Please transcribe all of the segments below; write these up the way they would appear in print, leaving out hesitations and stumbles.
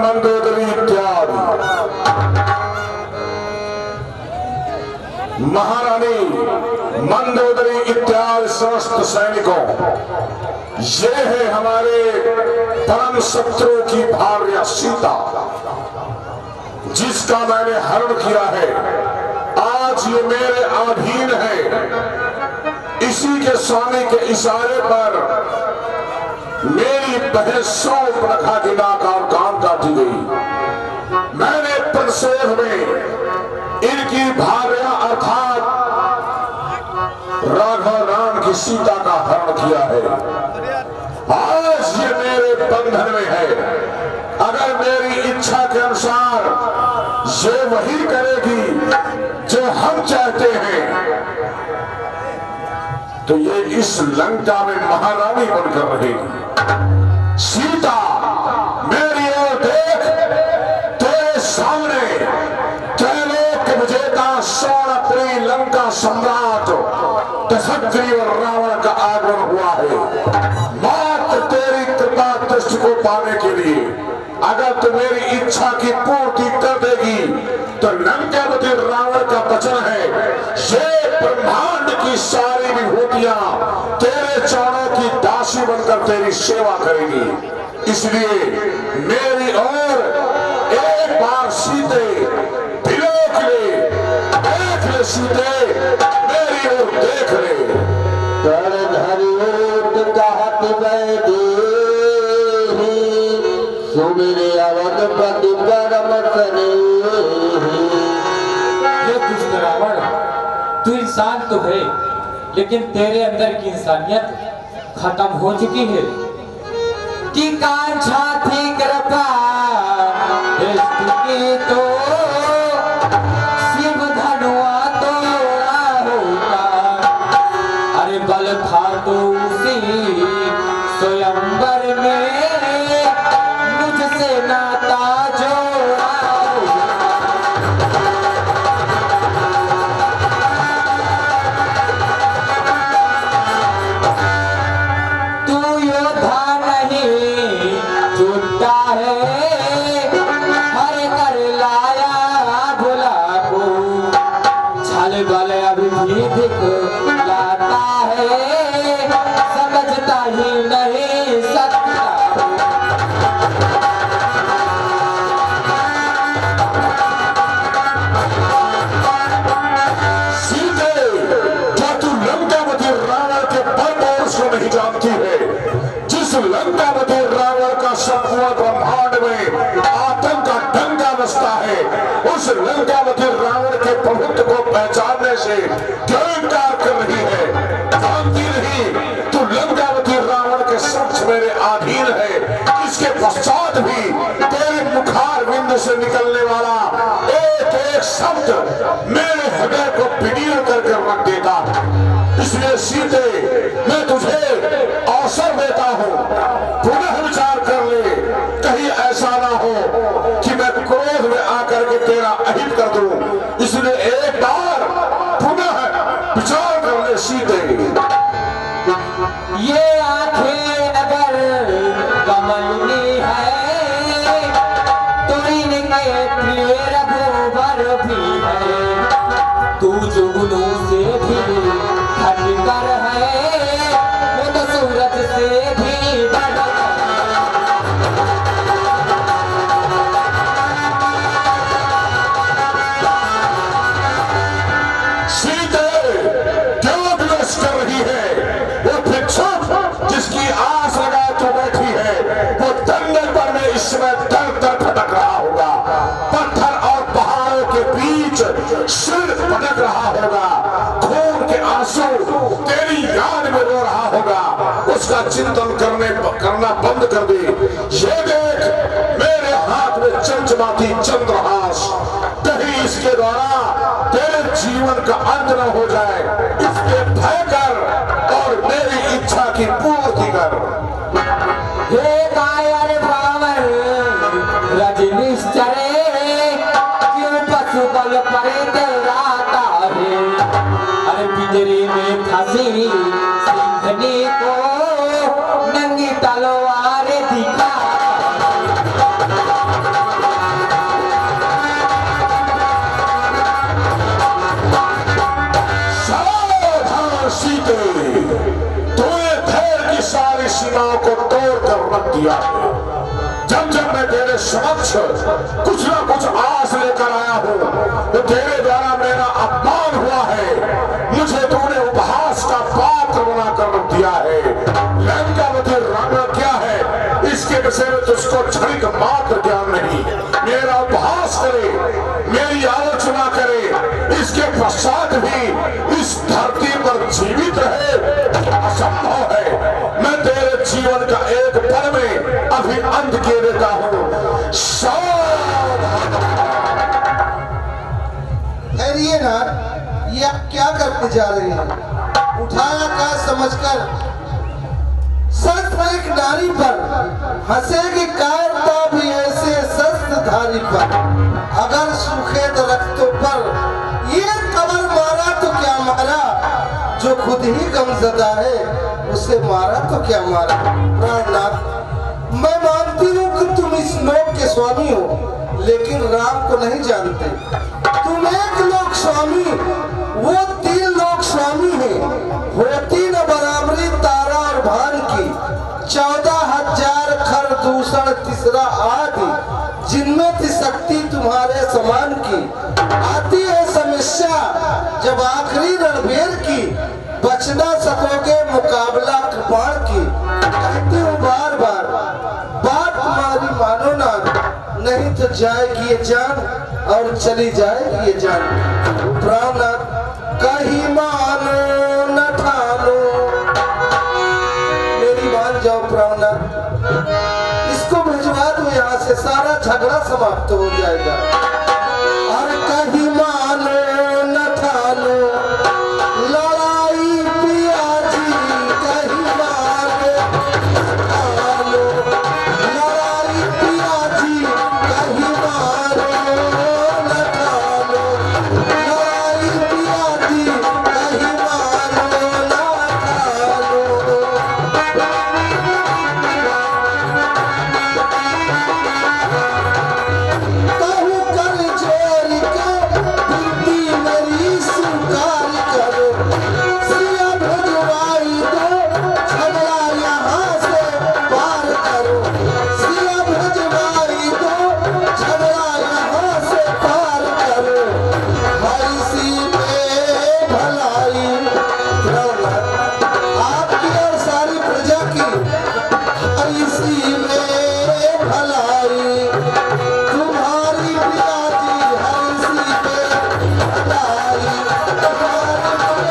मंदोदरी इत्यादि महारानी मंदोदरी इत्यादि समस्त सैनिकों, ये है हमारे परम शत्रु की भार्या सीता, जिसका मैंने हरण किया है। आज ये मेरे अधीन है। इसी के स्वामी के इशारे पर मेरी बहन सूर्पनखा की नाक और कान काटी गई। मैंने प्रतिशोध में इनकी भार्या अर्थात राघव राम की सीता का हरण किया है। आज ये मेरे बंधन में है। अगर मेरी इच्छा के अनुसार ये वही करेगी जो हम चाहते हैं, तो ये इस लंका में महारानी बनकर रहेगी। सीता मेरी ओर देख, तेरे सामने त्रैलोक्य विजेता सोनप्रिय लंका सम्राट दशग्रीव और रावण का आगमन हुआ है। मात्र तेरी कृपा दृष्टि को पाने के लिए अगर तू मेरी इच्छा की पूर्ति कर देगी तो लंकापति रावण का वचन है, ये ब्रह्मांड की सारी विभूतियां तेरे चरणों की दासी बनकर तेरी सेवा करेगी। इसलिए मेरी ओर एक बार सीते बिलोक ले, देख ले सीते, मेरी ओर देख ले। सुमिरे अवधपति परम ये दुष्ट रावण, तू इंसान तो है, लेकिन तेरे अंदर की इंसानियत खत्म हो चुकी है। कि कांछा थी कृपा की तो शिव धनुआ तोड़ा होता। अरे बल था तो उसी स्वयंवर में मुझसे नाता जोड़ा। तू योद्धा नहीं छूटा है, हर कर लाया भुला को। छल बल अभी भी दिखलाता है, समझता ही नहीं सकता। नहीं जानती है, जिस लंकापति रावण का संपूर्ण ब्रह्मांड में आतंक का डंका बसता है, उस लंकापति रावण के प्रभुत्व को पहचानने से क्यों इनकार कर रही है? जानती नहीं तू लंकापति रावण के समक्ष मेरे अधीन है। इसके पश्चात भी तेरे मुखार बिंद से निकलने वाला एक एक शब्द मेरे हृदय को विदीर्ण करके रख देता। इसलिए सीते, मैं तुझे अवसर देता हूं, पुनः विचार कर ले। कहीं ऐसा ना हो कि मैं क्रोध में आकर के तेरा अहित कर दूं। इसलिए एक बार पुनः विचार कर ले सीते। ये आंखें अगर कमलनी है तो इनके प्रिय रघुवर भी है। तू जुगनू से भी हटकर है, वो तो सूरज से भी बढ़कर। सीते क्यों विवश कर रही है? वो भिक्षुक जिसकी आस लगा तो बैठी है, वो दंगल पर में इस समय दर दर भटक रहा होगा। पत्थर और पहाड़ों के बीच सिर भटक रहा होगा। खून के आंसू तेरी याद में रो रहा होगा। उसका चिंतन करना बंद कर दे। ये देख, मेरे हाथ में चमचमाती चंद्रहास, कहीं इसके द्वारा तेरे जीवन का अंत न हो जाए, इसके भय कर और मेरी इच्छा की पूर्ति कर। हे कायर बावर रजनीश्चरे, क्यों पशु बल पर तेराता है। अरे पिंजरे में फंसी सिंहनी को नंगी तलवार दिखा। दिया है। जब जब मैं तेरे समक्ष कुछ ना कुछ आस लेकर आया हूँ तो तेरे द्वारा मेरा अपमान हुआ है। मुझे तूने उपहास का पात्र बनाकर रख दिया है। लंकावती रावण क्या है इसके विषय में तुझको क्षणिक मात्र ज्ञान नहीं। मेरा उपहास करे, मेरी आलोचना करे, इसके पश्चात भी इस धरती पर जीवित रहे असंभव है। मैं तेरे जीवन का एक पल में अभी अंत किए देता हूं। ठहरिए ना, ये आप क्या करने जा रहे हैं? उठाया का समझकर शस्त्र एक नारी पर हंसेगी कायरता भी ऐसे शस्त्रधारी पर। अगर सुखेद रक्तों पर ये कबर मारा तो क्या मारा, जो खुद ही गमज़दा है उसे मारा तो क्या मारा। प्राणनाथ, मैं मानती हूँ कि तुम इस लोक के स्वामी हो, लेकिन राम को नहीं जानते। तुम एक लोक स्वामी, वो 3 लोक स्वामी है। होती न बराबरी तारा और भान की, 14,000 खर दूषण तीसरा आदि, जिनमें थी शक्ति तुम्हारे समान की। आती है समस्या जब आखिरी रणभेर की, बच ना सकोगे मुकाबला कृपाण की। कहती हूँ बार बार, बात तुम्हारी मानो ना, नहीं तो जाएगी ये जान और चली जाएगी ये जान। प्राणनाथ, कहीं मानो न ठानो, मेरी मान जाओ प्राणनाथ। इसको भिजवा दो यहाँ से, सारा झगड़ा समाप्त हो जाएगा। और कहीं मानो न ठानो, लड़ाई पियाजी कहीं मानो ठानो, लड़ाई पियाजी कहीं मानो न ठानो, लड़ाई पियाजी कहीं मानो न ठानो। कहूँ कर जोर के बुद्धि मेरी स्वीकार करो, सिया भिजवाई दो झगड़ा यहाँ से पार करो, सिया भिजवाई दो झगड़ा यहाँ से पार करो। भाई सी पे भलाई, प्रौलाद आपकी और सारी प्रजा की इसी में भलाई, तुम्हारी पियाजी हर सी पे भलाई, तुम्हारी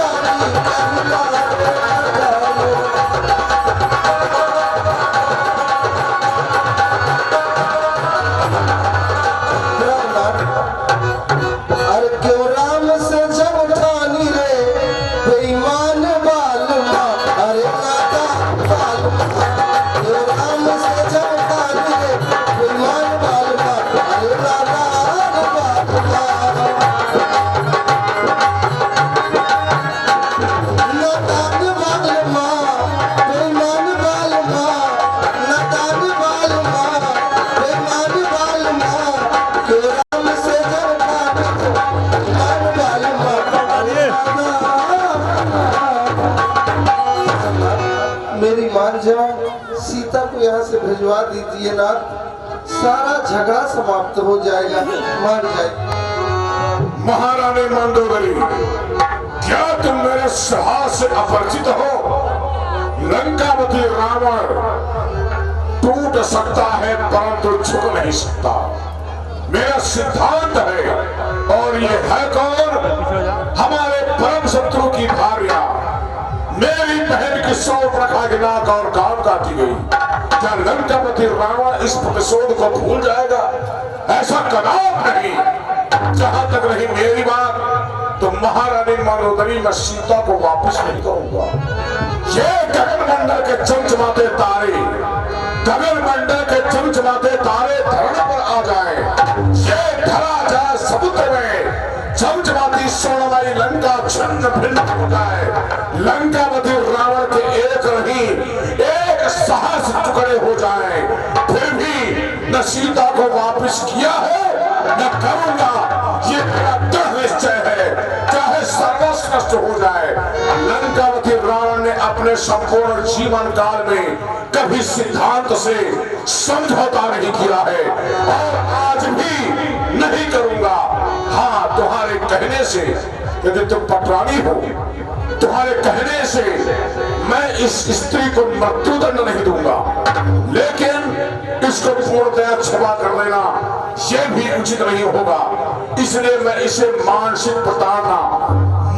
पियाजी कहला भलाई। अरे क्यों राम से जब ठानी रे बेईमान बालमा, अरे नाता बालमा, क्यों राम से जब ठानी रे बेईमान बालमा, अरे नाता बालमा। नातान बालमा, बेईमान बालमा, नातान बालमा, बेईमान बालमा, क्यों राम से जब ठानी रे बेईमान बालमा, अरे मेरी मान जाओ, सीता को यहाँ से भिजवा दीजिए ना, सारा झगड़ा समाप्त हो जाएगा। मान जाए। महारानी मंदोदरी, क्या तुम मेरे साहस से अपरिचित हो? लंकावती रावण टूट सकता है परंतु झुक नहीं सकता, मेरा सिद्धांत है। और ये है कौन? हमारे परम शत्रु की भार्या, मेरी बहन की शूर्पणखा की नाक और कान काटी गई। क्या लंकावती रावण इस प्रतिशोध को भूल जाएगा? ऐसा कदाप नहीं। जहां तक रही मेरी बात, तो महारानी मंदोदरी मैं सीता को वापस नहीं करूंगा। ये गगनमंडल के चमचमाते तारे, गगनमंडल के चमचमाते तारे धरती पर आ जाए, ये धरा जाए समुद्र में, चमचमाती स्वर्णमयी लंका छिन्न भिन्न हो जाए। लंकावती रावण के एक रही एक सहस्र टुकड़े हो जाए, फिर भी न सीता को वापस किया है न करूंगा। ये मेरा दृढ़ निश्चय है, चाहे सर्वस्व नष्ट हो जाए। लंकावती रावण ने अपने अपने संपूर्ण जीवन काल में कभी सिद्धांत से समझौता नहीं किया है और आज भी नहीं करूंगा। हाँ, तुम्हारे कहने से यदि तुम पटरानी हो, तुम्हारे कहने से मैं इस स्त्री को मृत्युदंड नहीं दूंगा, लेकिन इसको पूर्णतया क्षमा कर देना यह भी उचित नहीं होगा। इसलिए मैं इसे मानसिक प्रताड़ना,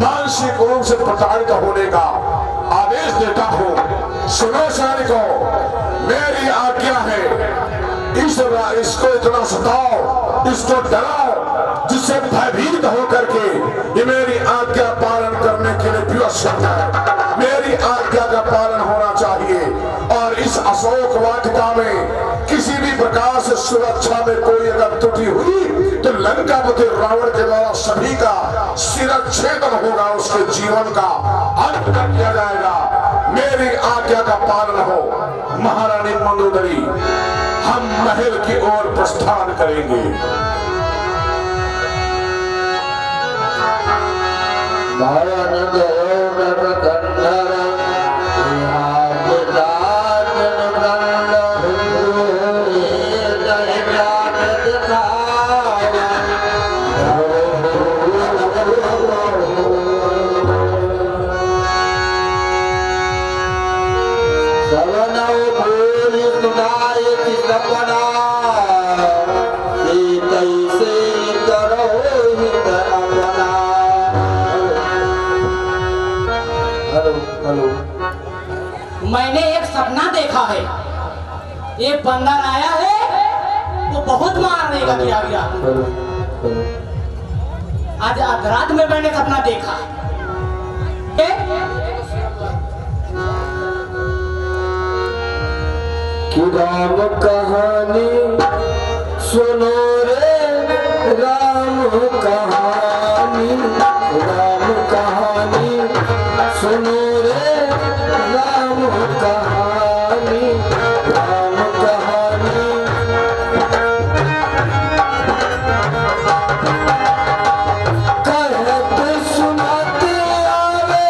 मानसिक रूप से प्रताड़ित होने का आदेश देता हूं। सुनो सैनिकों, मेरी आज्ञा है, इसको इतना सताओ, इसको डराओ जिससे भयभीत होकर के ये मेरी आज्ञा पालन करने के लिए विवश होता है। मेरी आज्ञा का पालन होना चाहिए और इस अशोक वाटिका में किसी भी प्रकार से सुरक्षा में कोई अगर त्रुटि हुई तो लंकापति रावण के द्वारा सभी का शिरच्छेदन होगा, उसके जीवन का अंत कर दिया जाएगा। मेरी आज्ञा का पालन हो। महारानी मंदोदरी, हम महल की ओर प्रस्थान करेंगे। मैंने एक सपना देखा है, एक बंदर आया है, वो बहुत मारने का किया गया। आज रात में मैंने सपना देखा। कि राम कहानी सुनो रे, राम कहानी, राम कहानी सुनो रे, राम कहानी, राम कहानी। कहते सुनाते आवे,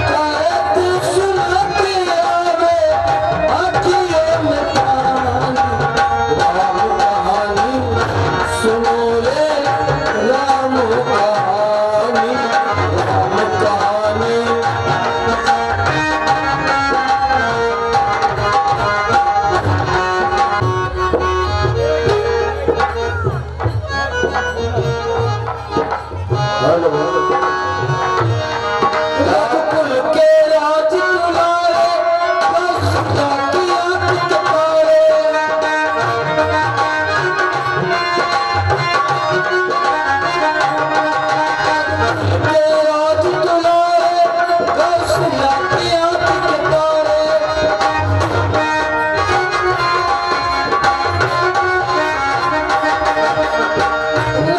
कहते सुनाते आवे, आखिए में पानी। राम कहानी सुनो रे, राम कहानी, राम कहानी। रघुकुल के राज दुलारे, कौशल्या की आंख के तारे। के राज दुलारे, कौशल्या की आंख के तारे।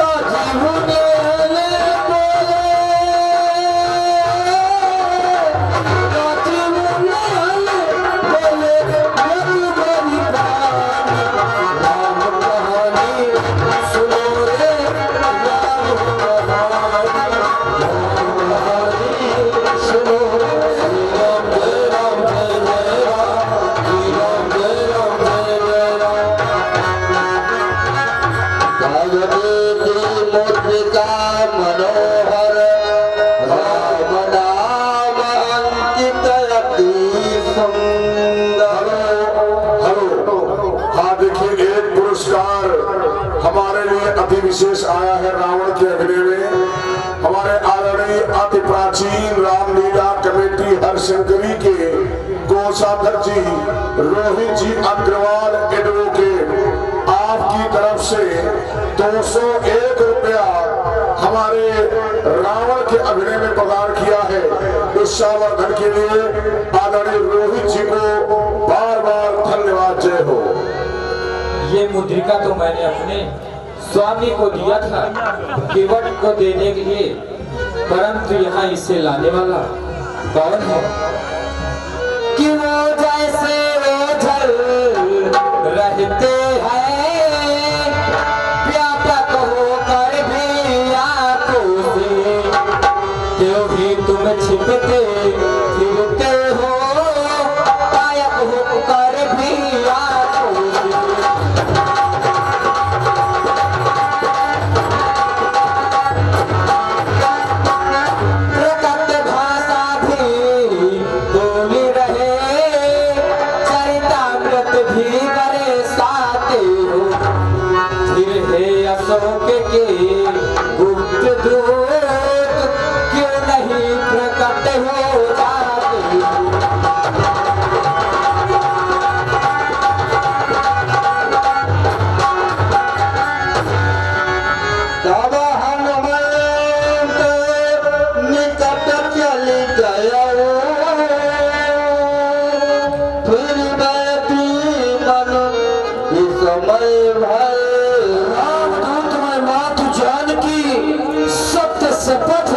राजीव ने बोले, राजीव ने बोले, रघुबरी प्राण। राम कहानी सुनो रे, राम कहानी, राम कहानी सुनो। श्री राम जय राम जय जय राम, श्री राम जय राम जय जय राम। भगवती मुद्रिका मनोहर, राम नाम अंकित अति सुंदर। हाँ, देखिए, एक पुरस्कार हमारे लिए अति विशेष आया है रावण के अभिनय में। हमारे आदरणीय अति प्राचीन रामलीला कमेटी हरशंकरी के कोषाध्यक्ष जी रोहित जी अग्रवाल एडवोकेट, आपकी तरफ से 201 रुपया हमारे रावण के अभिनय में प्रदान किया है। इस संवर्धन के लिए आदरणीय रोहित जी को बार बार धन्यवाद। जय हो। ये मुद्रिका तो मैंने अपने स्वामी को दिया था केवट को देने के लिए, परंतु यहाँ इसे लाने वाला कौन है? कि वो जैसे ओझल रहते हैं, व्यापक होकर भी आंखों से, के गुप्त दूत क्यों नहीं प्रकट हो जाते। तब हनुमंत निकट चल गया, फिर बैठी मन विस्मय भय। रामदूत में मातु जानकी सत्य शपथ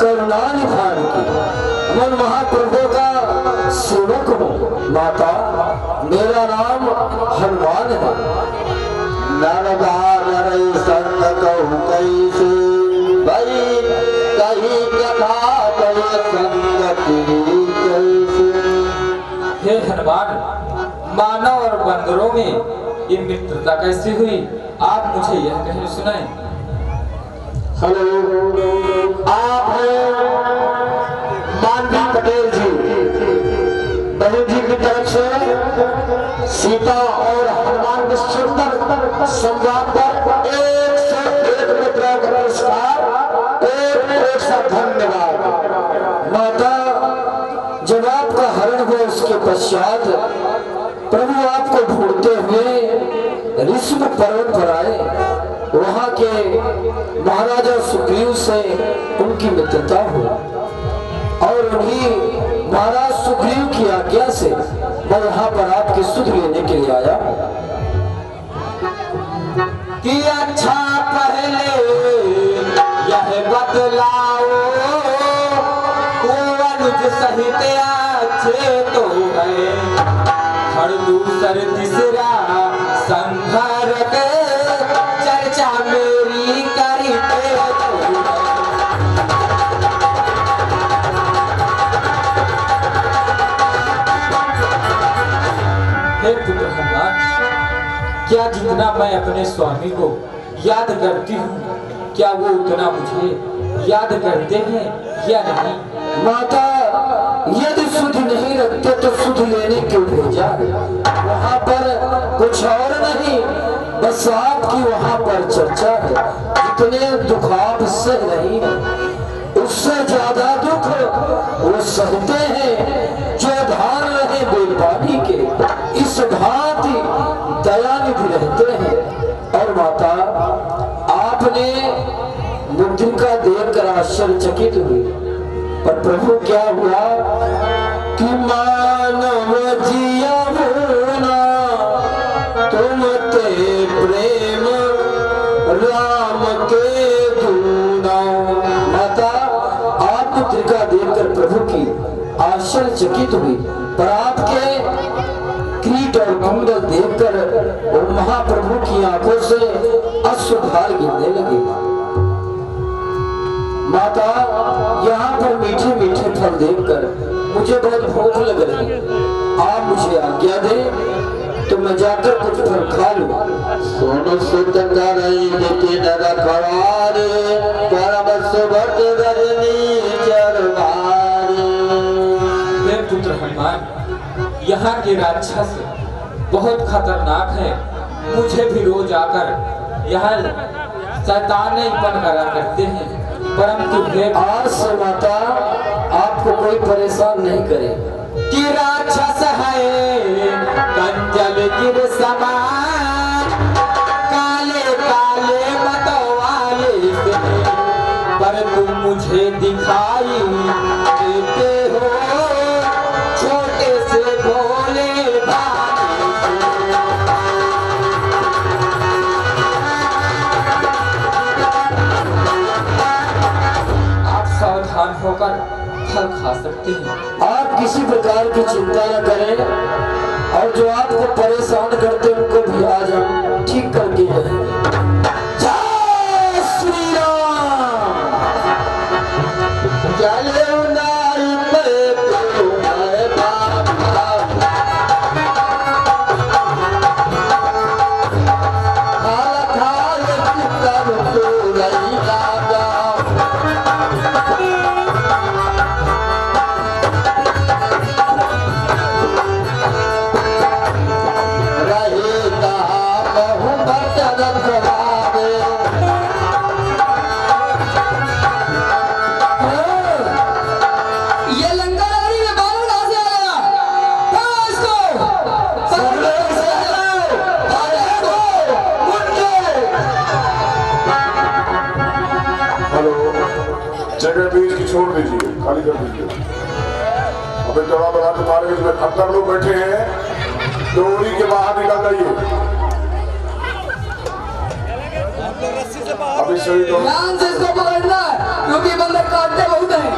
करुणा निधान की। मन महाप्रभु का सेवक हूँ माता, मेरा नाम हनुमान है। नरदानर संग कहु कैसे, भई कही कथा कही संगति कैसे। हे हनुमान, मानव और बंदरों में ये मित्रता कैसे हुई, आप मुझे यह कहने सुनाएं। हेलो, आप हैं मानवी पटेल जी। बहन जी की तरफ से सीता और हनुमान के सुंदर संवाद पर 101 मुद्रा का पुरस्कार और 100 धन्यवाद। माता, जब आपका हरण हुआ उसके पश्चात प्रभु आपको ढूंढते हुए ऋषभ पर्वत पर आए। वहां के महाराजा सुग्रीव से उनकी मित्रता हुई और उन्हीं महाराज सुग्रीव की आज्ञा से मैं यहाँ पर आपकी सुध लेने के लिए आया हूँ। कि अच्छा पहले यह बतलाओ, अनुज सहित अच्छे तो है, हर दूसर तीसरा संघर्ष चर्चा मेरी करते तो है। हे पुत्र हनुमान, क्या जितना मैं अपने स्वामी को याद करती हूँ, क्या वो उतना मुझे याद करते हैं या नहीं? माता, यदि सुध नहीं रखते तो सुध लेने क्यों भेजा? वहाँ पर कुछ और नहीं, बस आपकी वहाँ पर चर्चा है। जितने दुख आप सह रही हैं, उससे ज्यादा दुख वो सहते हैं जो धार रहे बेलवानी के। इस भांति दयानिधि रहते हैं। और माता, आपने मुद्रिका देखकर आश्चर्यचकित हुई, पर प्रभु क्या हुआ कि मानव जियमुना तुम ते प्रेम राम के दूना। माता, आप मुद्रिका देखकर प्रभु की आश्चर्यचकित हुई, पर आपके किरीट और कुंडल देखकर वो महाप्रभु की आंखों से अश्रुधार गिरने लगे। माता, यहाँ पर मीठे मीठे फल देखकर मुझे बहुत भूख लग रही है। आप मुझे आज्ञा दें तो मैं जाकर कुछ फल खा लूं। सुन सुत करई नितिन रखवारे, परम सुभट रजनी चरवारे। हे पुत्र हनुमान, यहाँ के राक्षस बहुत खतरनाक है। मुझे भी रोज आकर यहाँ शैतानीपन करा करते हैं, परंतु हे आज से माता आपको कोई परेशान नहीं करेगा। कि राक्षस है कंजल गिर समान, काले काले मतवाले से, पर तुम मुझे दिखाई देते हो छोटे से भोले भाले से। आप सावधान होकर फल खा सकते हैं। आप किसी प्रकार की चिंता न करें, और जो आपको परेशान करते उनको भी आज हम ठीक करके रहेंगे। जय श्री राम। चले उनाई पे तुम्हारे बाबा, खाल खाल चित्तन तो रही राजा। रहे कहा बहु भक्त रखवारे, छोड़ दीजिए, खाली कर दीजिए। अभी दौड़ा दौड़ा के मारे इसमें 70 लोग बैठे हैं, डोरी के बाहर निकल जाइए। अभी सही ध्यान से इसको पकड़ना है क्योंकि बंदर काटते बहुत हैं।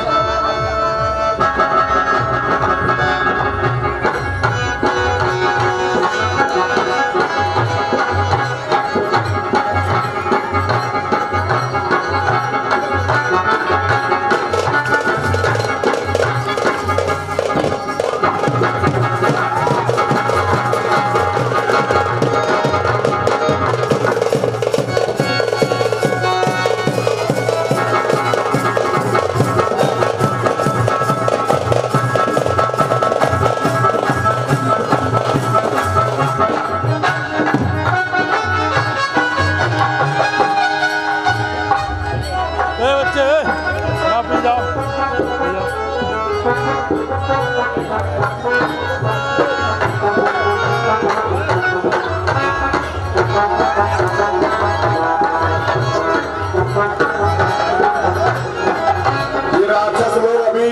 ये राक्षस लोग अभी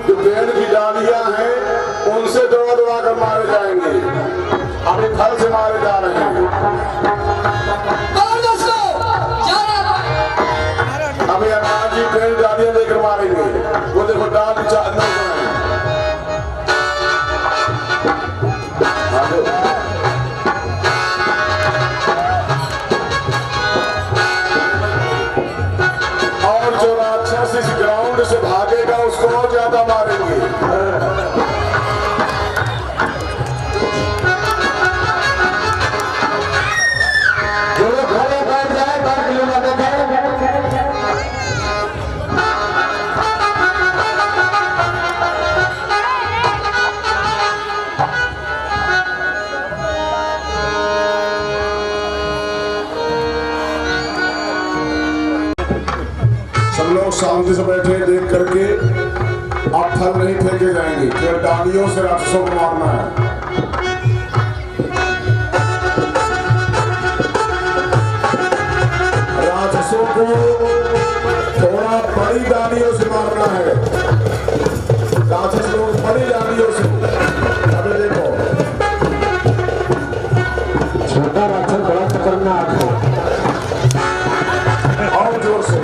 जो पेड़ की डालियां हैं उनसे दौड़ा दौड़ा कर मारे जाएंगे। अभी फल से मारे जा रहे हैं। अभी हनुमान जी पेड़ डालियां लेकर मारेंगे। वो देखो डाल अंदर और जो राक्षस इस ग्राउंड से भागेगा उसको और ज्यादा मारेंगे। जो लोग खड़े बैठ जाए बैठ सब लोग शांति से बैठे देख करके। अब फल नहीं फेंके जाएंगे, केवल डालियों से राक्षसों को मारना है। राक्षसों को थोड़ा बड़ी डालियों से मारना है। राक्षस लोग बड़ी डालियों से। अभी देखो छोटा राक्षस बड़ा खतरनाक है। और जोर से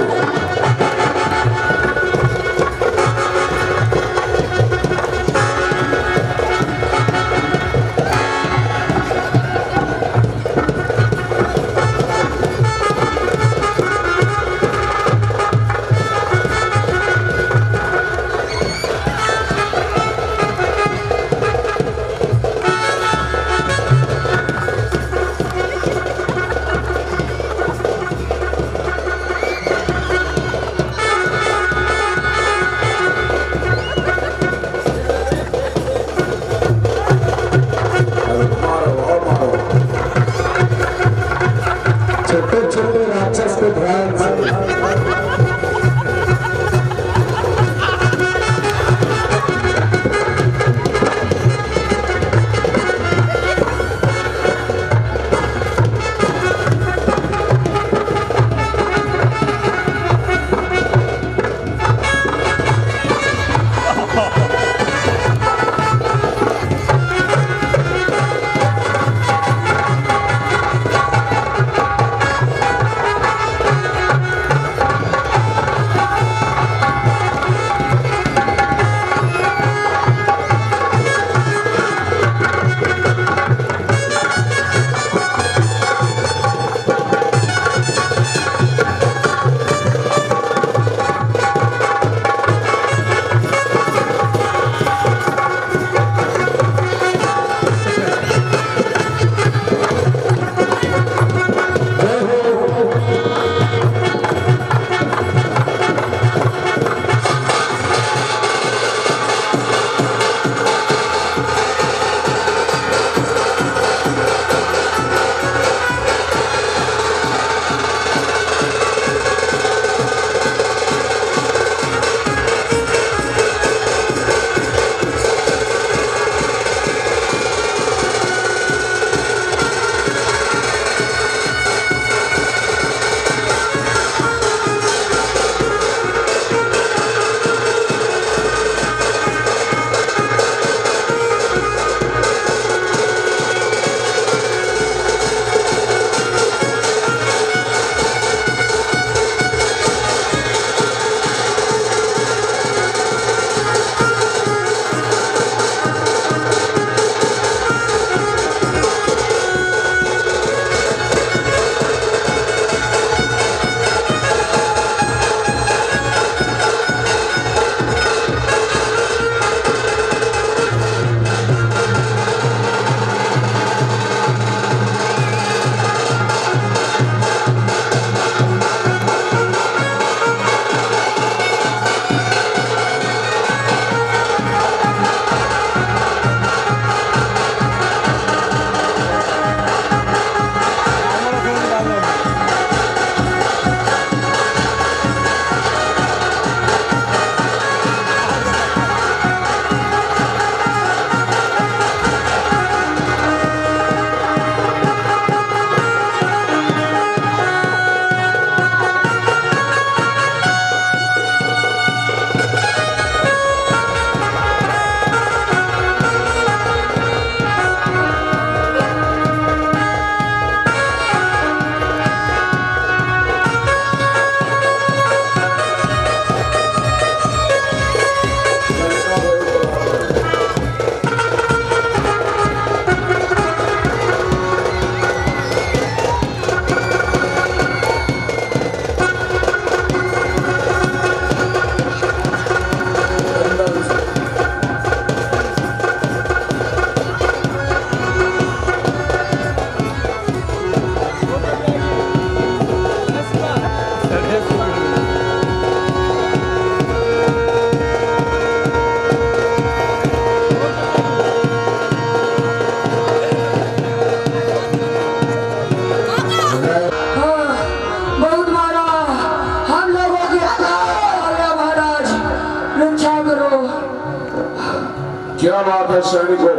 सैनिकों,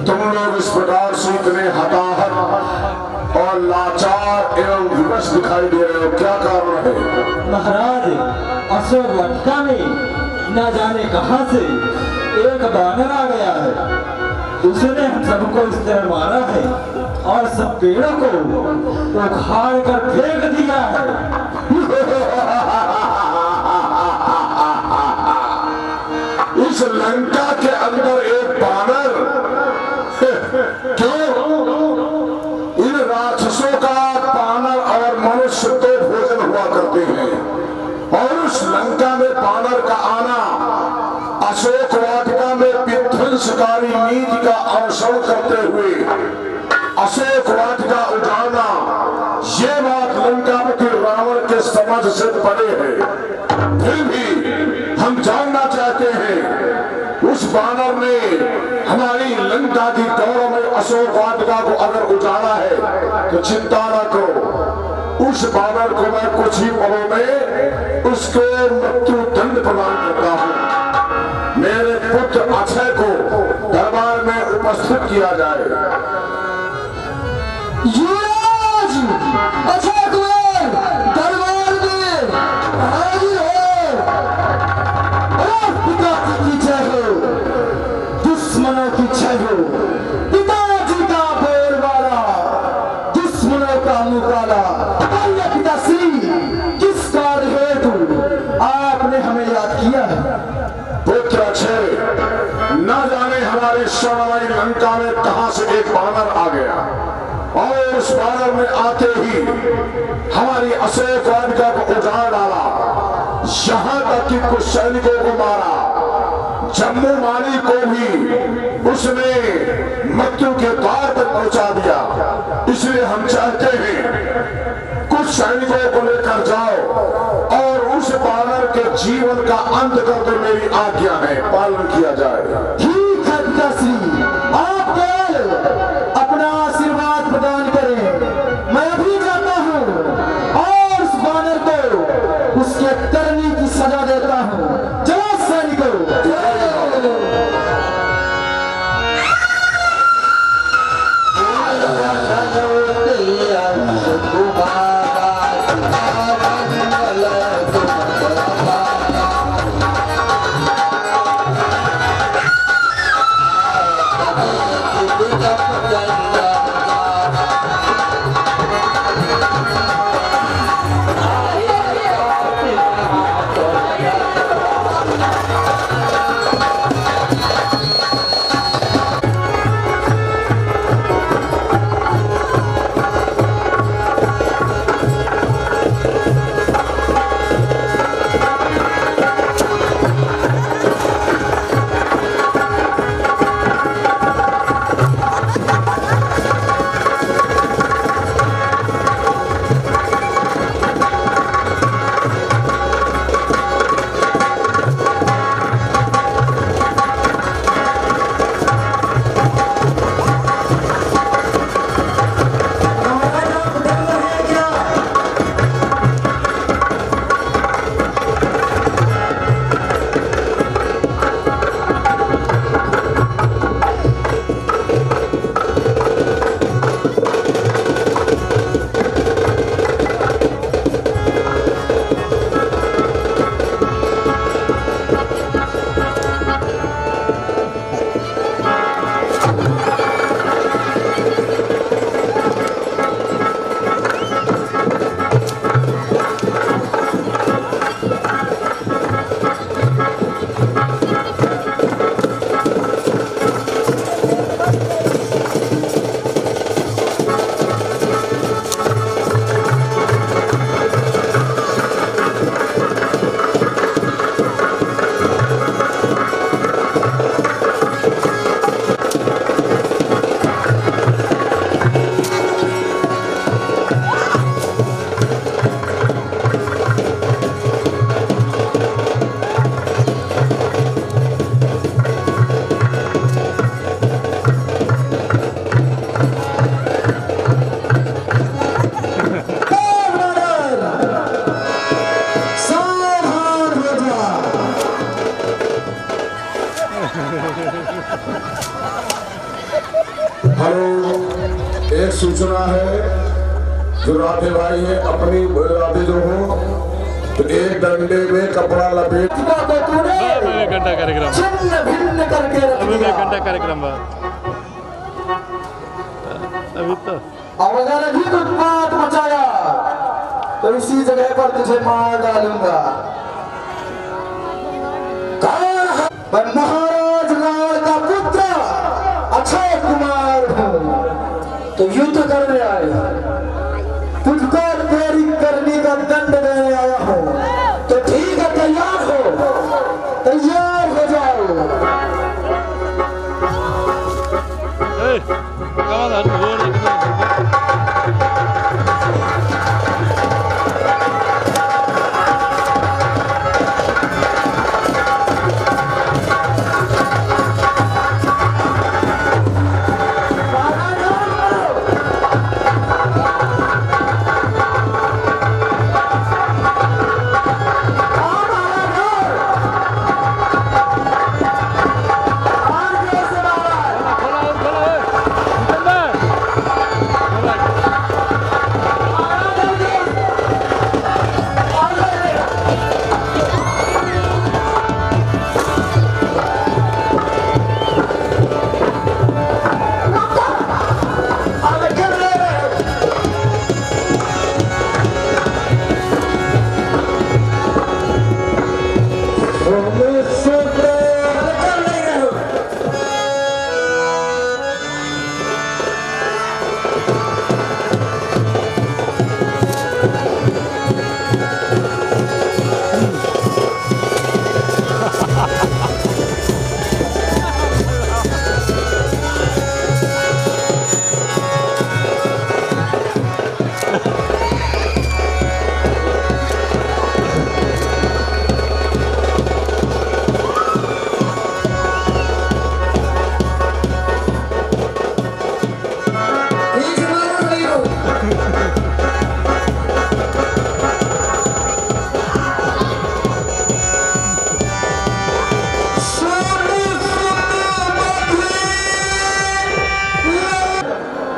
तुम लोग इस प्रकार से इतने हताहत और लाचार एवं विवश दिखाई दे रहे हो, क्या कारण है? महाराज, अशोक वाटिका में न जाने कहां से एक बानर आ गया है। उसने हम सबको इस तरह मारा है और सब पेड़ों को उखाड़ कर फेंक दिया है। इस लंका के अंदर एक बानर, क्यों? इन राक्षसों का बानर और मनुष्य तो भोजन हुआ करते हैं, और उस लंका में बानर का आना अशोक वाटिका में विध्वंसकारी नीति का अनुसरण करते हुए अशोक वाटिका उजाड़ना, ये बात लंकापति रावण के समझ से परे है। फिर भी हम जानना चाहते हैं, उस बानर ने हमारी लंका की गौरवमय अशोक वाटिका को अगर उजाड़ा है तो चिंता ना करो, उस बानर को मैं कुछ ही पलों में उसको मृत्यु दंड प्रदान करता हूं। मेरे पुत्र अक्षय को दरबार में उपस्थित किया जाए। युवराज अक्षय कुमार दरबार में हाजिर हो। पिताजी की जय हो, दुश्मनों की जय हो। पिताजी का बोलबाला, दुश्मनों का मुकाला। पिताश्री, किस कार्य हेतु आपने हमें याद किया है? पुत्र अक्षय, न जाने हमारे स्वर्णमयी लंका में कहां से एक बानर आ गया, और उस बानर में आते ही हमारी अशोक वाटिका को उजाड़ डाला, यहां तक कि कुछ सैनिकों को मारा, जम्मू माली को भी उसने मृत्यु के द्वार तक पहुंचा दिया। इसलिए हम चाहते हैं कुछ सैनिकों को लेकर जाओ और उस बानर के जीवन का अंत कर दो, मेरी आज्ञा है, पालन किया जाए। ठीक है पिताश्री, आप केवल अपना आशीर्वाद प्रदान करें। मैं अभी जाता हूँ और उस बानर को उसके करनी की सजा देता हूँ। चलो सैनिकों। सूचना है जो राधे भाई है अपनी राधे जो हो तो एक डंडे में कपड़ा लपेट घंटा कार्यक्रम छिन्न भिन्न करके रख अभी दिया। एक घंटा कार्यक्रम बा अभी तो और अगर अधिक उत्पात मचाया तो इसी जगह पर तुझे मार डालूंगा। मैं महाराज लाल का पुत्र अक्षय कुमार हूँ। तो युद्ध करने आया, तुझको तेरी करनी का दंड देने आया हूँ। तो ठीक है, तैयार हो जाओ। कमाल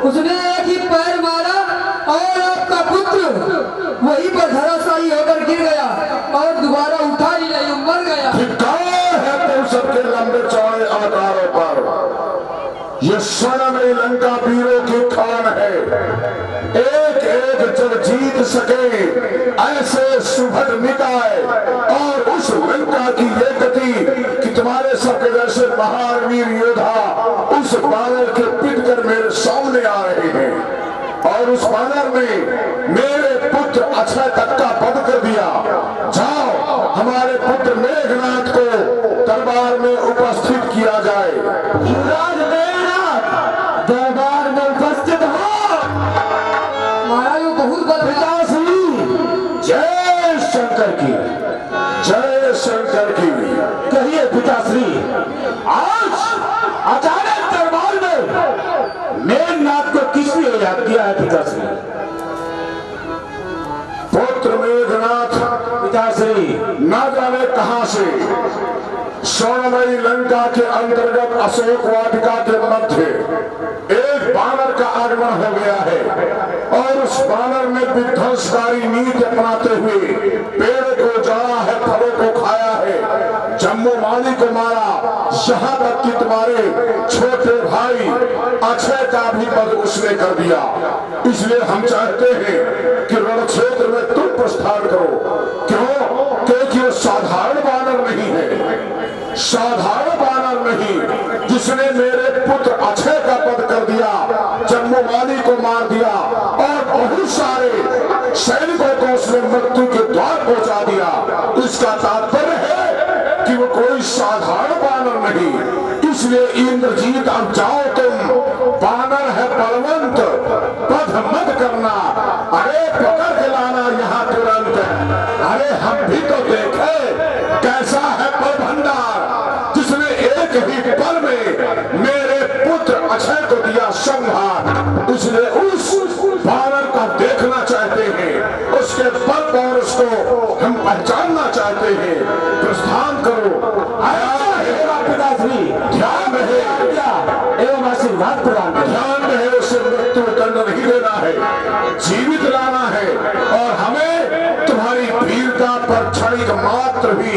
उसने एक ही पैर मारा और आपका पुत्र वहीं पर धराशायी होकर गिर गया और दोबारा उठा ही नहीं, मर गया। है तुम सबके लंबे चौड़े आकारों पर ये स्वर्णमयी लंका वीरों की खान है। एक एक जब जीत सके ऐसे सुभग मिटाए और उस लंका की ये गति कि तुम्हारे सबके जैसे महान वीर योद्धा उस बानर के पिट कर मेरे सामने आ रहे हैं और उस बानर में मेरे पुत्र अक्षय तक का वध कर दिया। जाओ हमारे पुत्र मेघनाथ को दरबार में उपस्थित किया जाए। युवराज मेघनाथ दरबार में उपस्थित हो। महाराज वो बहुत पिताश्री जय शंकर की, जय शंकर की। कहिए पिताश्री, आज अचानक दरबार में मेघनाथ को किसने याद किया है पिताश्री? पुत्र मेघनाथ पिताश्री न जाने कहां से स्वर्णमयी लंका के अंतर्गत अशोक वाटिका के मध्य एक बानर का आगमन हो गया है और उस बानर ने विध्वंसकारी नीति अपनाते हुए पेड़ को जड़ा है, फलों को खाया है, जम्मू माली को मारा, यहाँ तक कि तुम्हारे छोटे भाई अक्षय का भी वध उसने कर दिया। इसलिए हम चाहते हैं कि रण क्षेत्र में तुम प्रस्थान करो। क्यों? क्योंकि वो साधारण बानर नहीं है, साधारण बानर नहीं, जिसने मेरे पुत्र अक्षय का वध कर दिया, जम्मू माली को मार दिया और बहुत सारे सैनिकों को उसने मृत्यु के द्वार पहुंचा दिया। इसका तात्पर्य है कि वो कोई साधारण बानर नहीं। इसलिए इंद्रजीत अब जाओ, तुम बानर है बलवंत, वध मत करना। अरे पकड़ के लाना यहाँ तुरंत। अरे हम भी तो देखे कैसा है बल भंडार, जिसने एक ही पल में मेरे पुत्र अक्षय को दिया संहार। इसलिए उस बानर को देखना चाहते हैं, उसके बल पर उसको हम पहचानना चाहते हैं। प्रस्थान करो। आया है पिताश्री, ध्यान रहे एवं आशीर्वाद प्रदान करें। ध्यान रहे, उसे मृत्यु दंड नहीं दे देना है, जीवित लाना है और हमें तुम्हारी वीरता पर क्षणिक मात्र भी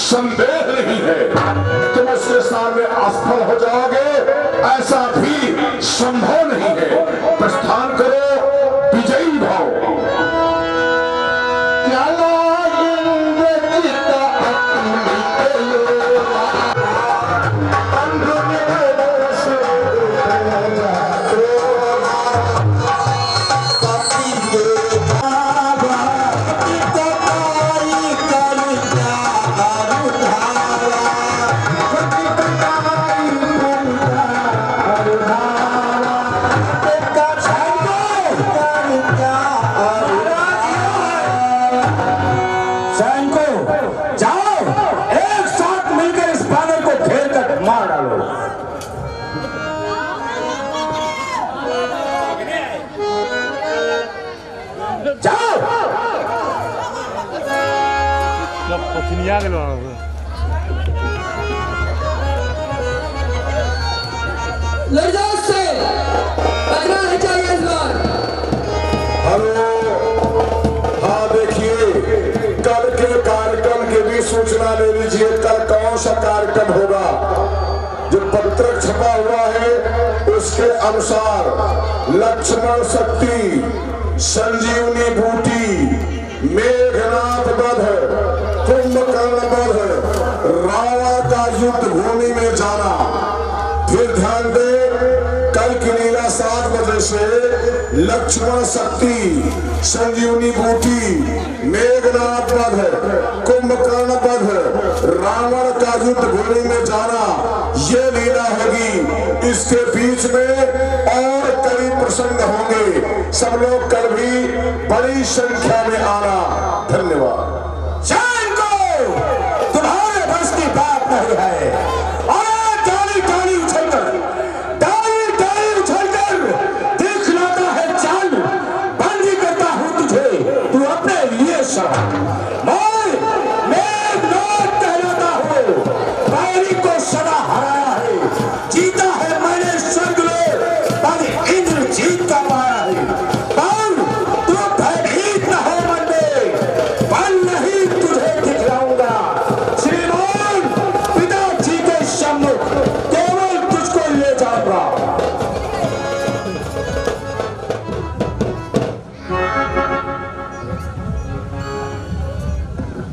संदेह नहीं है। तुम उसके सामने असफल हो जाओगे ऐसा भी संभव नहीं है। प्रस्थान करो विजयी भाव। ले जाओ उससे, बचना नहीं चाहिए इस बार। हेलो, हाँ देखिए, कल के कार्यक्रम की भी सूचना ले लीजिए। कल कौन सा कार्यक्रम होगा? जो पत्रक छपा हुआ है उसके अनुसार लक्ष्मण शक्ति, संजीवनी बूटी, मेघनाथ वध, कुंभकर्ण वध, रावण का युद्ध भूमि में जाना। फिर ध्यान दे, कल की लीला 7 बजे से लक्ष्मण शक्ति, संजीवनी बूटी, मेघनाथ वध, कुंभकर्ण वध, रावण का युद्ध भूमि में जाना, ये लीला होगी। इसके बीच में और कई प्रसंग होंगे। सब लोग कल भी बड़ी संख्या में आना। धन्यवाद। शान को तुम्हारे बस की बात नहीं है। और डाली डाली उछलकर देख लाता है चाल, बंदी करता हूं तुझे, तू अपने लिए सब। मैं कहलाता हूं, बैरी को सदा हराया है, जीता है मैंने स्वर्ग में, पर इंद्र जीत का पाया है। तू भयभीत न हो मन में, बल नहीं तुझे दिखलाऊंगा। श्रीमान पिताजी के सम्मुख केवल तुझको ले जाऊंगा।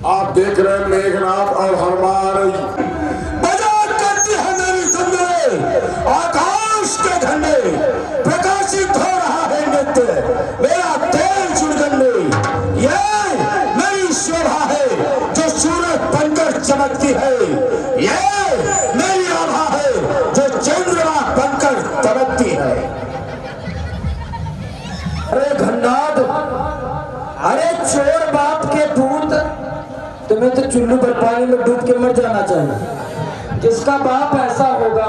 आप देख रहे हैं मेघनाथ और हनुमान बजात करती है मेरी सुंदरी, आकाश के झंडे, प्रकाशित हो रहा है नृत्य मेरा तेल चुड़गन में। ये मेरी शोभा है जो सूरज बनकर चमकती है, ये मेरी आभा है जो चंद्रमा बनकर चमकती है। अरे घन्नाद, अरे चोर बाप के पूत, तुम्हें तो चुल्लू पर पानी में डूब के मर जाना चाहिए। जिसका बाप ऐसा होगा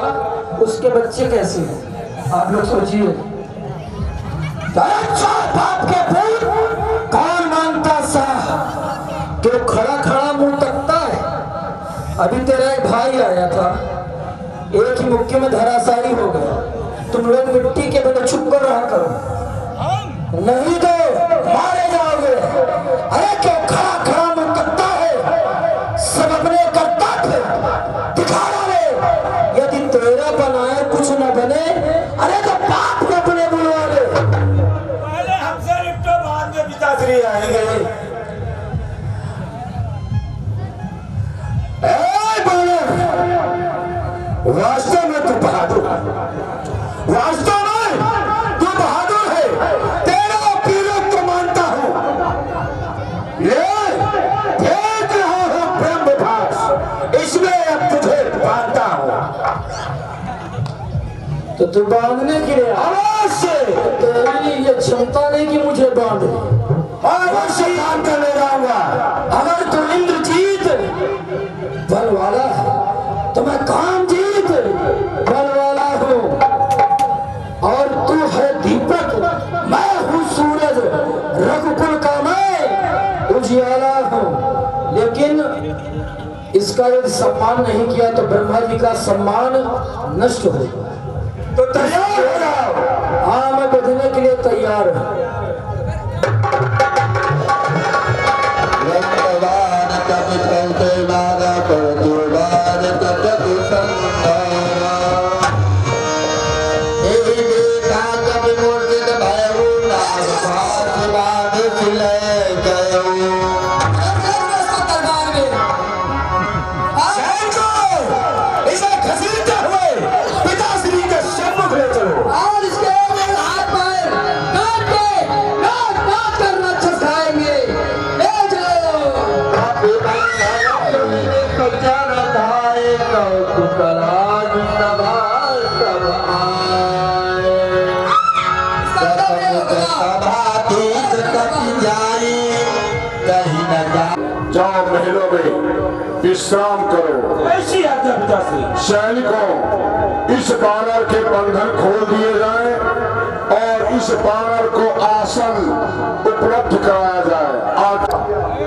उसके बच्चे कैसे हैं? आप लोग सोचिए। चोर बाप के पूत कौन मानता सा कि वो खड़ा खड़ा मुंह तकता है? अभी तेरा एक भाई आया था, एक ही मुक्के में धराशायी हो गया। तुम लोग मिट्टी के बने छुप कर रहा करो, नहीं तो मारे जाओगे। अरे क्यों खड़ा खड़ा मुंह तकता है? सब अपने कर्तव्य दिखा रहे। यदि तेरा बनाए कुछ न बने, अरे तो बाप न बने बुलवा ले। पहले हमसे निपटो, बाद में पिताश्री आएंगे। वास्तव में तू बहादुर, वास्तव में तू बहादुर है। तेरा वीरत्व मानता हूं। ये देख रहा हूं ब्रह्म भाष, इसमें अब तुझे बांधता हूं। तो तू बांधने के लिए अवश्य तेरी ये क्षमता नहीं कि मुझे बांधे। अवश्य काम करने जाऊंगा। अगर तू इंद्रजीत बल वाला है तो मैं कामजीत बल वाला हूँ, और तू है दीपक, मैं हूँ सूरज, रघुकुल का मैं उजियाला हूँ। लेकिन इसका यदि सम्मान नहीं किया तो ब्रह्मा जी का सम्मान नष्ट होगा। तो तैयार हो जाओ। हाँ, मैं बदलने के लिए तैयार जाओ महलों में विश्राम करो। ऐसी आज्ञा पिताश्री। सैनिकों, इस बानर के बंधन खोल दिए जाएं और इस बानर को आसन उपलब्ध कराया जाए। आज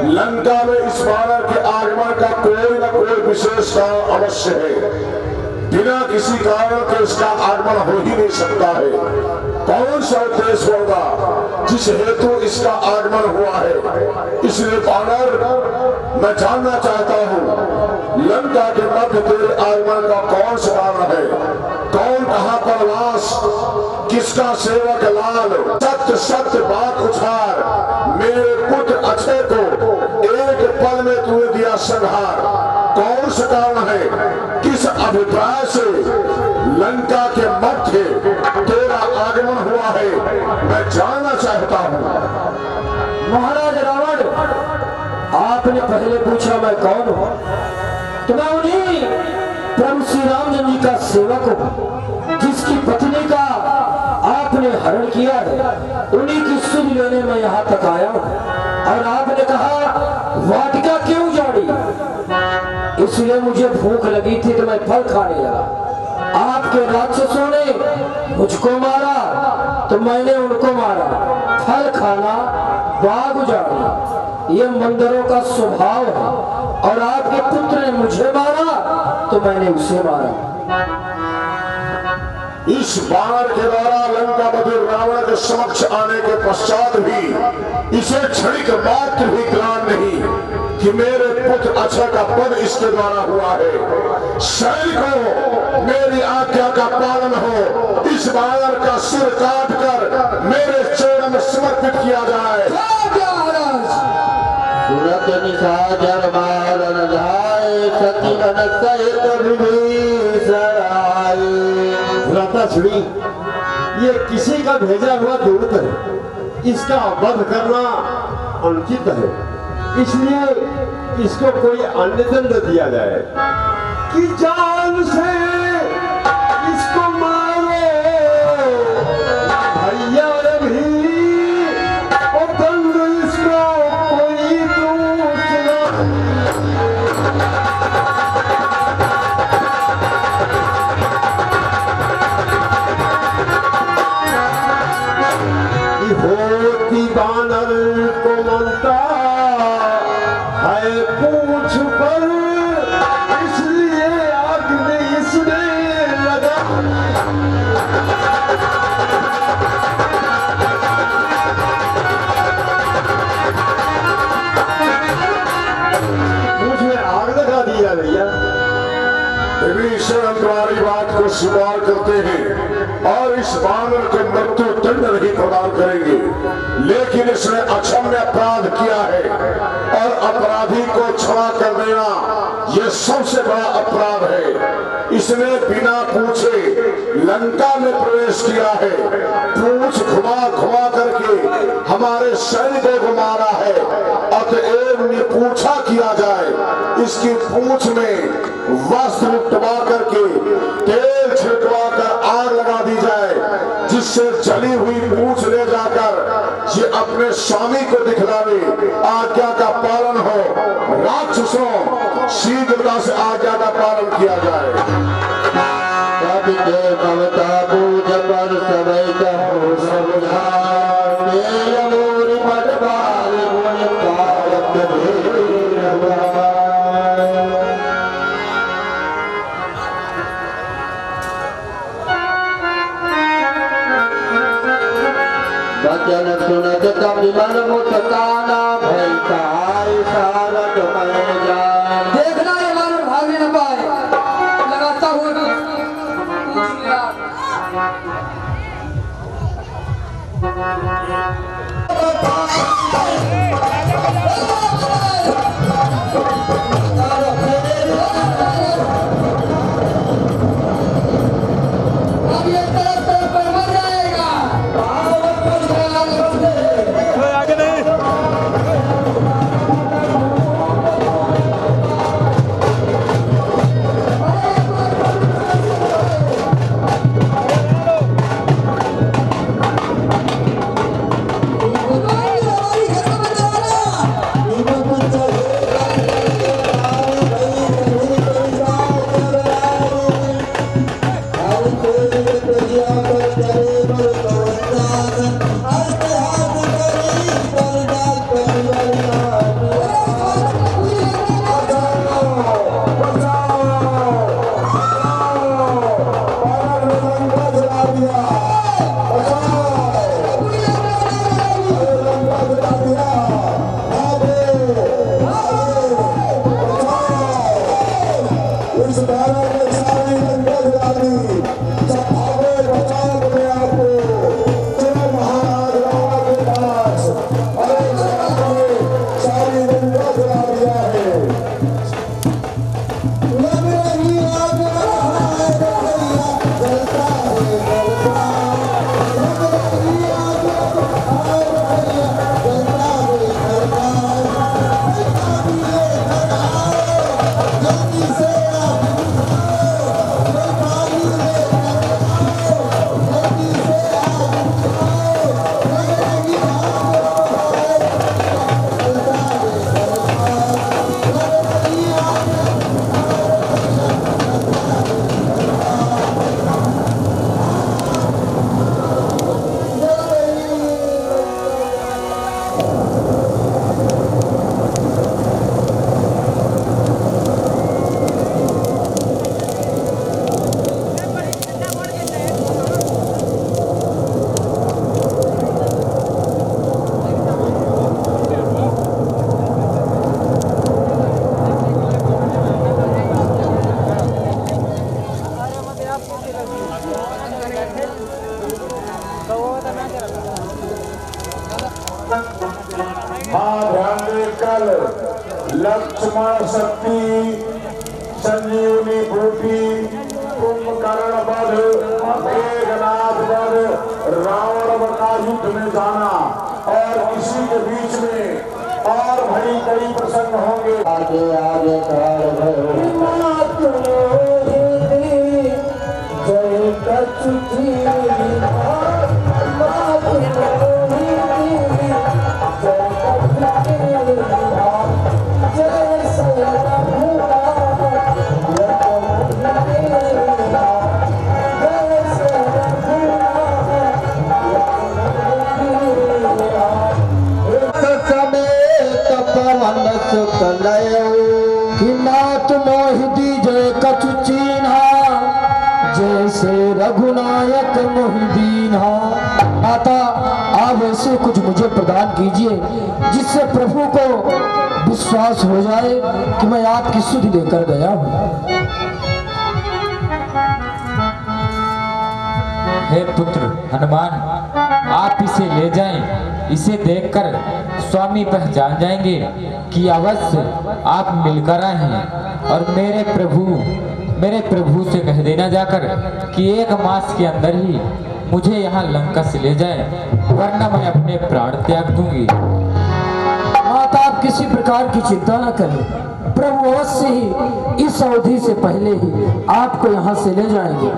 लंका में इस बानर के आगमन का कोई न कोई विशेष कारण अवश्य है। बिना किसी कारण के इसका आगमन हो ही नहीं सकता है। कौन सा उद्देश्य होगा जिस हेतु इसका आगमन हुआ है? इसलिए बानर, मैं जानना चाहता हूँ लंका के मध्य तेरे आगमन का कौन सा कारण है? कौन कहाँ पर वास, किसका सेवक लाल? सत्य सत्य बात उछार। मेरे पुत्र अक्षय को एक पल में तूने दिया संहार। कौन सा कारण है? किस अभिप्राय से लंका के मध्य तेरा आगमन हुआ है? मैं जानना चाहता हूँ। महाराज रावण, आपने पहले पूछा मैं कौन हूँ, तो मैं उन्हीं प्रभु श्री रामचंद्र जी का सेवक हूँ जिसकी पत्नी का आपने हरण किया है। उन्हीं की सुध लेने में यहाँ तक आया हूँ। और आपने कहा वाटिका क्यों जाड़ी? इसलिए मुझे भूख लगी थी तो मैं फल खाने लगा। आपके राक्षसों ने मुझको मारा तो मैंने उनको मारा। फल खाना, बाग उजाड़ना, ये मंदिरों का स्वभाव है। और आपके पुत्र ने मुझे मारा तो मैंने उसे मारा। इस बानर के द्वारा लंका मधुर रावण के समक्ष आने के पश्चात भी इसे क्षणिक मात्र भी ज्ञान नहीं कि मेरे पुत्र अक्षय का पद इसके द्वारा हुआ है। सैनिकों, मेरी आज्ञा का पालन हो। इस बानर का सिर काट कर मेरे चरण में समर्पित किया जाए। सूरत निशाचर मारन जाए, सती अनसहित विभीषण आए। भ्राताश्री, ये किसी का भेजा हुआ दूत है। इसका वध करना अनुचित है। इसलिए इसको कोई अन्य दंड दिया जाए कि जान से इसको मारो भैया भी, और दंड इसको कोई दूसरा। होती बानर को मनता है पूछ पर, इसलिए आग में इसने लगा। मुझे आग लगा दिया भैया। विभीषण तुम्हारी बात को स्वीकार करते हैं और इस बानर को मृत्यु दंड नहीं प्रदान करेंगे, लेकिन इसने अक्षम्य अपराध किया है और अपराधी को क्षमा कर देना यह सबसे बड़ा अपराध है। इसने बिना पूछे लंका में प्रवेश किया है। पूछ घुमा घुमा करके हमारे सैनिकों को मारा है। अतएव निपूछा किया जाए। इसकी पूछ में वस्त्र उठवा करके तेल छिड़कवा कर आग लगा दी जाए, जिससे जली हुई पूछ ले जाकर ये अपने स्वामी को दिखलावे। आज्ञा का पालन हो। राक्षसों, शीघ्रता से आज्ञा का पालन किया जाए। ममता पूज पर समय कहो समझा, मेरा मोर पटवार गुण पावक ढेर हुआ। बचन वचन सुनत कपि मन मुस्काना भय काय सारथ मैं जान। देखना ये मानव भागने न पाए, लगाता हुआ पूछ लिया। अब ये तरफ पर मर जाएगा। हाँ ध्यान दे, कल लक्ष्मण शक्ति संजीवनी बूटी कुंभकर्ण वध मेघनाथ वध रावण का युद्ध में जाना और इसी के बीच में और बड़ी कई प्रसंग होंगे। आगे आगे जय कचुची कि नाथ मोहि दीजय कछु चीन्हा जैसे रघुनायक मोहि दीन्हा। माता आप ऐसे कुछ मुझे प्रदान कीजिए जिससे प्रभु को विश्वास हो जाए कि मैं आपकी सुधि लेकर गया हूँ। हे पुत्र हनुमान, आप इसे ले जाएं। इसे देखकर स्वामी पहचान जाएंगे कि अवश्य आप मिलकर आए हैं। और मेरे प्रभु से कह देना जाकर कि 1 मास के अंदर ही मुझे यहाँ लंका से ले जाएं, वरना मैं अपने प्राण त्याग दूंगी। माता आप किसी प्रकार की चिंता न करें, प्रभु अवश्य ही इस अवधि से पहले ही आपको यहाँ से ले जाएंगे।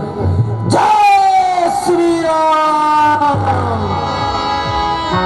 जय श्री राम।